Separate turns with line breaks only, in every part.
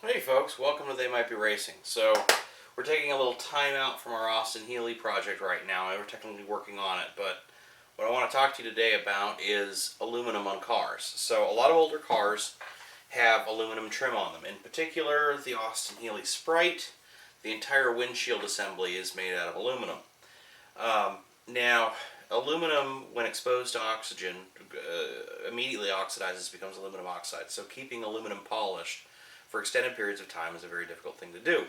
Hey folks, welcome to They Might Be Racing. So, we're taking a little time out from our Austin Healey project right now. We're technically working on it, but what I want to talk to you today about is aluminum on cars. So, a lot of older cars have aluminum trim on them. In particular, the Austin Healey Sprite, the entire windshield assembly is made out of aluminum. Now, aluminum, when exposed to oxygen, immediately oxidizes, becomes aluminum oxide. So, keeping aluminum polished for extended periods of time is a very difficult thing to do.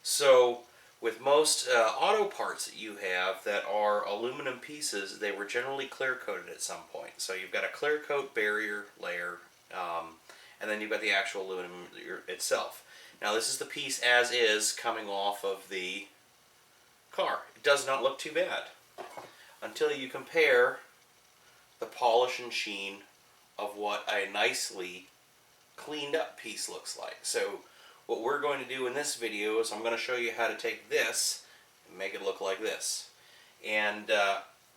So with most auto parts that you have that are aluminum pieces, they were generally clear coated at some point. So you've got a clear coat barrier layer, and then you've got the actual aluminum itself. Now this is the piece as is coming off of the car. It does not look too bad until you compare the polish and sheen of what a nicely cleaned up piece looks like. So what we're going to do in this video is I'm going to show you how to take this and make it look like this. And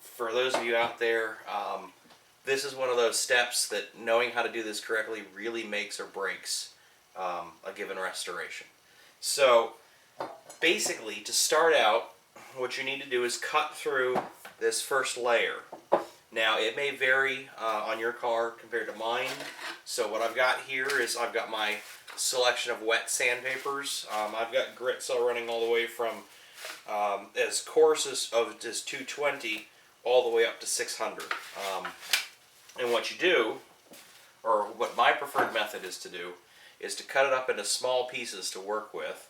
for those of you out there, this is one of those steps that knowing how to do this correctly really makes or breaks a given restoration. So basically, to start out, what you need to do is cut through this first layer. Now, it may vary on your car compared to mine. So what I've got here is I've got my selection of wet sandpapers. I've got grits all running all the way from as coarse as of just 220 all the way up to 600. And what you do, or what my preferred method is to do, is to cut it up into small pieces to work with.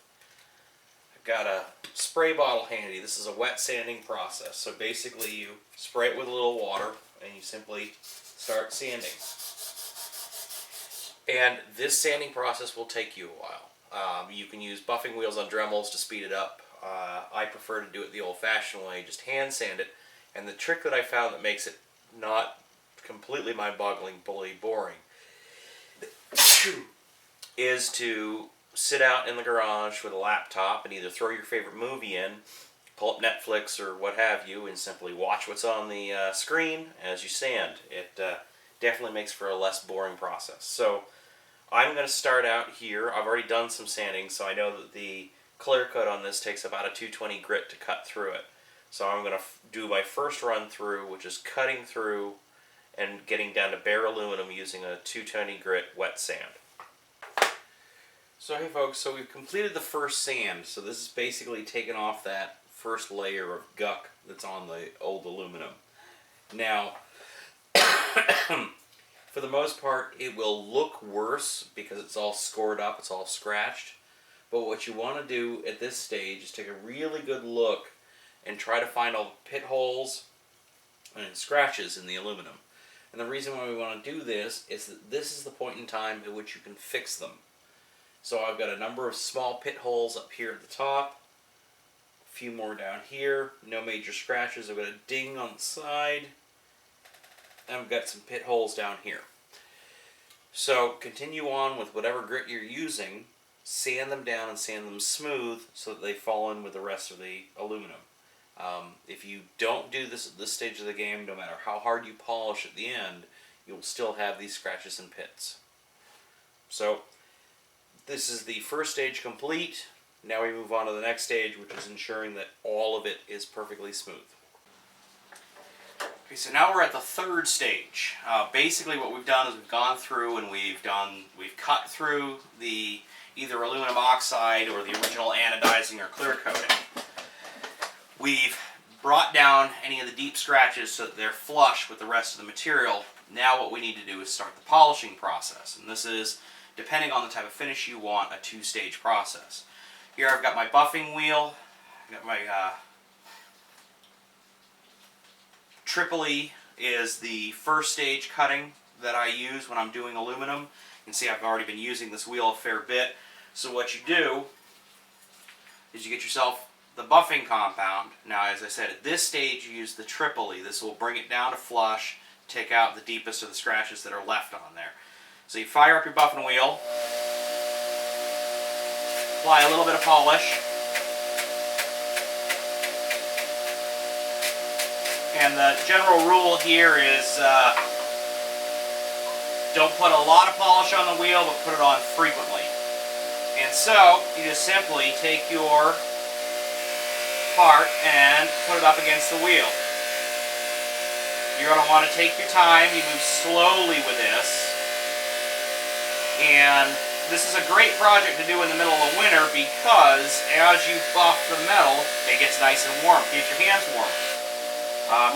I've got a spray bottle handy. This is a wet sanding process. So basically you spray it with a little water and you simply start sanding. And this sanding process will take you a while. You can use buffing wheels on Dremels to speed it up. I prefer to do it the old-fashioned way, just hand sand it. And the trick that I found that makes it not completely mind-bogglingly boring is to sit out in the garage with a laptop and either throw your favorite movie in, pull up Netflix or what have you, and simply watch what's on the screen as you sand. It definitely makes for a less boring process. So I'm going to start out here. I've already done some sanding, so I know that the clear coat on this takes about a 220 grit to cut through it. So I'm going to do my first run through, which is cutting through and getting down to bare aluminum using a 220 grit wet sand. So hey folks, so we've completed the first sand. So this is basically taking off that first layer of guck that's on the old aluminum. Now, for the most part, it will look worse because it's all scored up, it's all scratched. But what you want to do at this stage is take a really good look and try to find all the pit holes and scratches in the aluminum. And the reason why we want to do this is that this is the point in time at which you can fix them. So I've got a number of small pit holes up here at the top, a few more down here, no major scratches. I've got a ding on the side, and I've got some pit holes down here. So continue on with whatever grit you're using, sand them down and sand them smooth so that they fall in with the rest of the aluminum. If you don't do this at this stage of the game, no matter how hard you polish at the end, you'll still have these scratches and pits. So this is the first stage complete. Now we move on to the next stage, which is ensuring that all of it is perfectly smooth. Okay, so now we're at the third stage. Basically what we've done is we've gone through and we've cut through the either aluminum oxide or the original anodizing or clear coating. We've brought down any of the deep scratches so that they're flush with the rest of the material. Now what we need to do is start the polishing process. And this is, depending on the type of finish you want, a two-stage process. Here I've got my buffing wheel, I've got my Tripoli is the first stage cutting that I use when I'm doing aluminum. You can see I've already been using this wheel a fair bit. So what you do is you get yourself the buffing compound. Now as I said, at this stage you use the Tripoli. This will bring it down to flush, take out the deepest of the scratches that are left on there. So you fire up your buffing wheel, apply a little bit of polish, and the general rule here is don't put a lot of polish on the wheel, but put it on frequently. And so, you just simply take your part and put it up against the wheel. You're going to want to take your time. You move slowly with this. And this is a great project to do in the middle of winter because as you buff the metal, it gets nice and warm. Keeps your hands warm.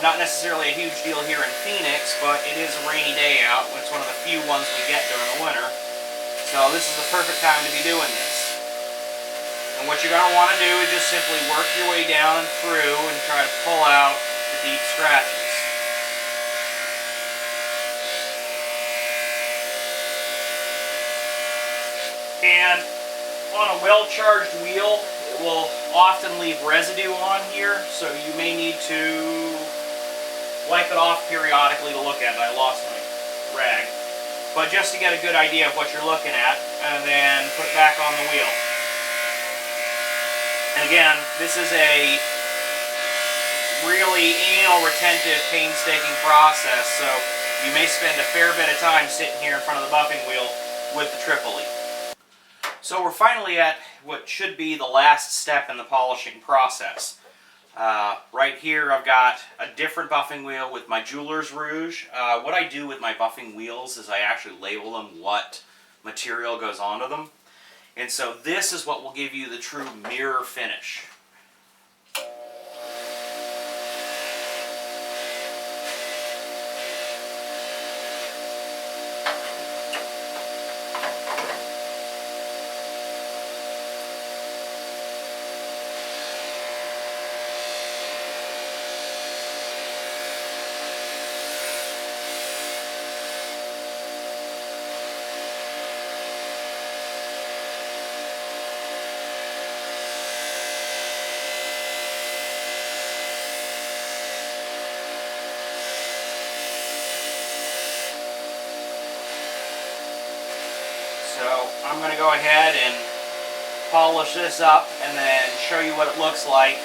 Not necessarily a huge deal here in Phoenix, but it is a rainy day out. It's one of the few ones we get during the winter. So this is the perfect time to be doing this. And what you're going to want to do is just simply work your way down and through and try to pull out the deep scratches. And on a well-charged wheel, it will often leave residue on here, so you may need to wipe it off periodically to look at it. I lost my rag. But just to get a good idea of what you're looking at, and then put it back on the wheel. And again, this is a really anal, retentive, painstaking process, so you may spend a fair bit of time sitting here in front of the buffing wheel with the Tripoli. So we're finally at what should be the last step in the polishing process. Right here I've got a different buffing wheel with my jeweler's rouge. What I do with my buffing wheels is I actually label them what material goes onto them. And so this is what will give you the true mirror finish. So I'm going to go ahead and polish this up and then show you what it looks like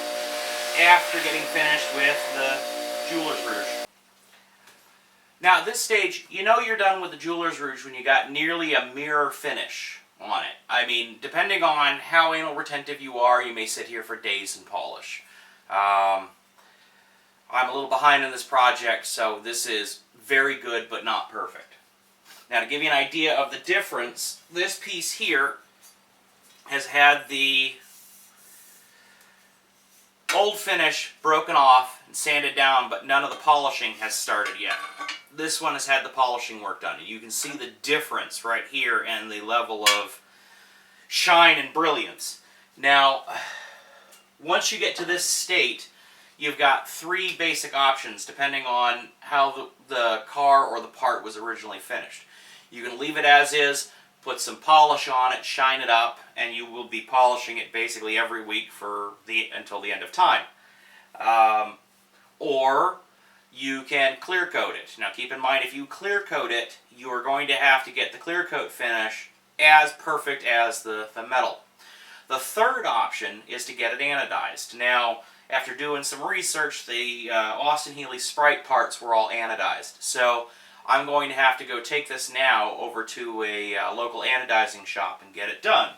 after getting finished with the jeweler's rouge. Now at this stage, you know you're done with the jeweler's rouge when you got nearly a mirror finish on it. I mean, depending on how anal retentive you are, you may sit here for days and polish. I'm a little behind in this project, so this is very good but not perfect. Now to give you an idea of the difference, this piece here has had the old finish broken off and sanded down, but none of the polishing has started yet. This one has had the polishing work done. You can see the difference right here in the level of shine and brilliance. Now, once you get to this state, you've got three basic options depending on how the car or the part was originally finished. You can leave it as is, put some polish on it, shine it up, and you will be polishing it basically every week until the end of time. Or you can clear coat it. Now keep in mind, if you clear coat it, you are going to have to get the clear coat finish as perfect as the metal. The third option is to get it anodized. Now, after doing some research, the Austin Healey Sprite parts were all anodized. So I'm going to have to go take this now over to a local anodizing shop and get it done.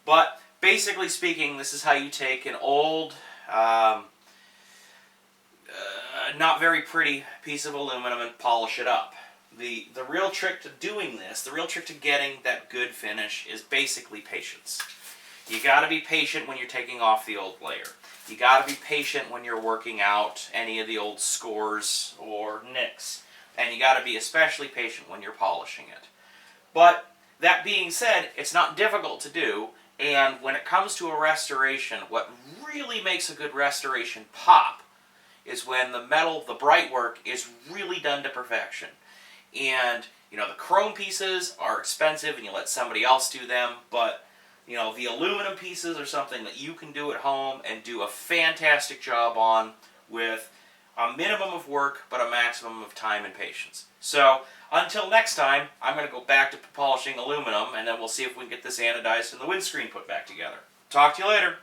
But basically speaking, this is how you take an old, not very pretty piece of aluminum and polish it up. The real trick to doing this, the real trick to getting that good finish is basically patience. You got to be patient when you're taking off the old layer. You got to be patient when you're working out any of the old scores or nicks. And you got to be especially patient when you're polishing it. But that being said, it's not difficult to do, and when it comes to a restoration, what really makes a good restoration pop is when the metal, the bright work, is really done to perfection. And, you know, the chrome pieces are expensive and you let somebody else do them, but, you know, the aluminum pieces are something that you can do at home and do a fantastic job on with a minimum of work, but a maximum of time and patience. So, until next time, I'm going to go back to polishing aluminum, and then we'll see if we can get this anodized and the windscreen put back together. Talk to you later.